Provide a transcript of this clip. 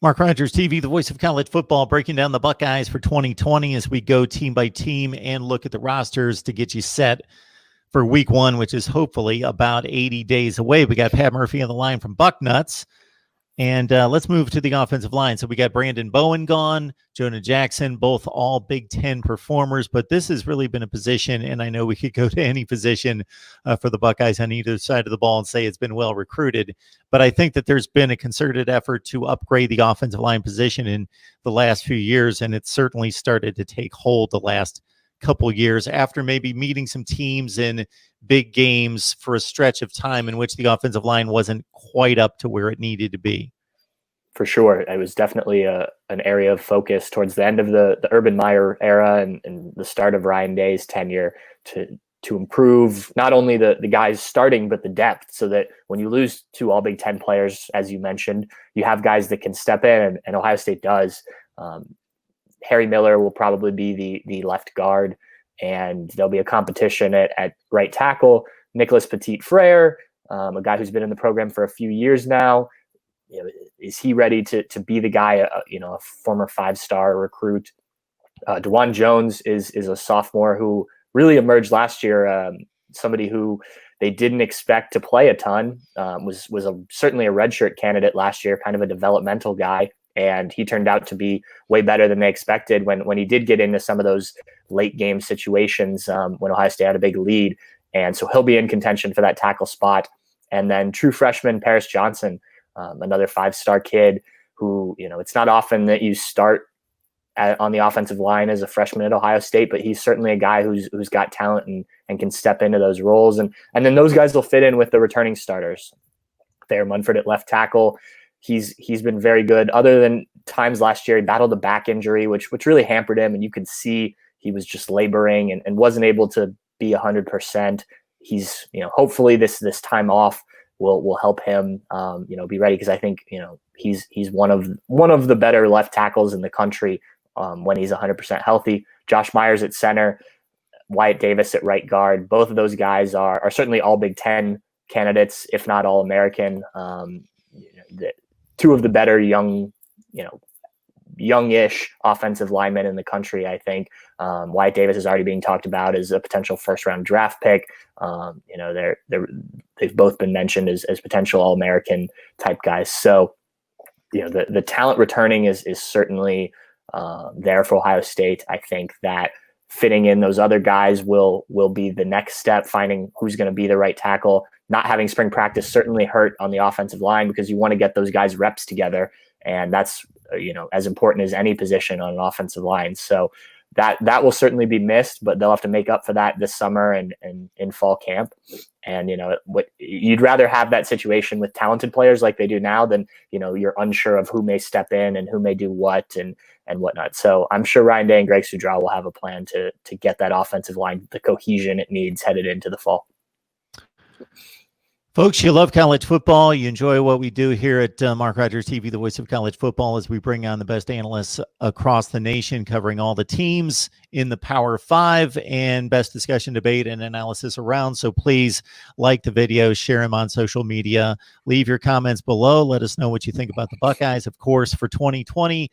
Mark Rogers TV, the voice of college football, breaking down the Buckeyes for 2020 as we go team by team and look at the rosters to get you set for week one, which is hopefully about 80 days away. We got Pat Murphy on the line from Bucknuts. And let's move to the offensive line. So we got Brandon Bowen gone, Jonah Jackson, both all Big Ten performers. But this has really been a position, and I know we could go to any position for the Buckeyes on either side of the ball and say it's been well recruited. But I think that there's been a concerted effort to upgrade the offensive line position in the last few years, and it's certainly started to take hold the last couple years after maybe meeting some teams in big games for a stretch of time in which the offensive line wasn't quite up to where it needed to be. For sure. It was definitely an area of focus towards the end of the Urban Meyer era and the start of Ryan Day's tenure to improve not only the guys starting, but the depth, so that when you lose two all Big Ten players, as you mentioned, you have guys that can step in, and Ohio State does. Harry Miller will probably be the left guard, and there'll be a competition at right tackle. Nicholas Petit Freyr, a guy who's been in the program for a few years now. Is he ready to be the guy, a former 5-star recruit? Dwan Jones is a sophomore who really emerged last year, somebody who they didn't expect to play a ton, was certainly a redshirt candidate last year, kind of a developmental guy. And he turned out to be way better than they expected when he did get into some of those late game situations when Ohio State had a big lead. And so he'll be in contention for that tackle spot. And then true freshman Paris Johnson, another 5-star kid who, it's not often that you start on the offensive line as a freshman at Ohio State, but he's certainly a guy who's got talent and can step into those roles. And then those guys will fit in with the returning starters. Thayer Munford at left tackle. He's been very good. Other than times last year, he battled a back injury, which really hampered him, and you could see he was just laboring and wasn't able to be 100%. He's, hopefully this time off will help him, be ready, because I think he's one of the better left tackles in the country when he's 100% healthy. Josh Myers at center, Wyatt Davis at right guard. Both of those guys are certainly all Big Ten candidates, if not all American. Two of the better youngish offensive linemen in the country, I think. Wyatt Davis is already being talked about as a potential first-round draft pick. They've both been mentioned as potential All-American type guys. So, the talent returning is certainly there for Ohio State. I think that fitting in those other guys will be the next step, finding who's going to be the right tackle. Not having spring practice certainly hurt on the offensive line, because you want to get those guys reps together. And that's, as important as any position on an offensive line. So that will certainly be missed, but they'll have to make up for that this summer and in fall camp. And, what you'd rather have that situation with talented players like they do now than, you're unsure of who may step in and who may do what and whatnot. So I'm sure Ryan Day and Greg Sudral will have a plan to get that offensive line the cohesion it needs headed into the fall. Folks, you love college football. You enjoy what we do here at Mark Rogers TV, the voice of college football, as we bring on the best analysts across the nation, covering all the teams in the Power 5 and best discussion, debate, and analysis around. So please like the video, share them on social media, leave your comments below. Let us know what you think about the Buckeyes. Of course, for 2020,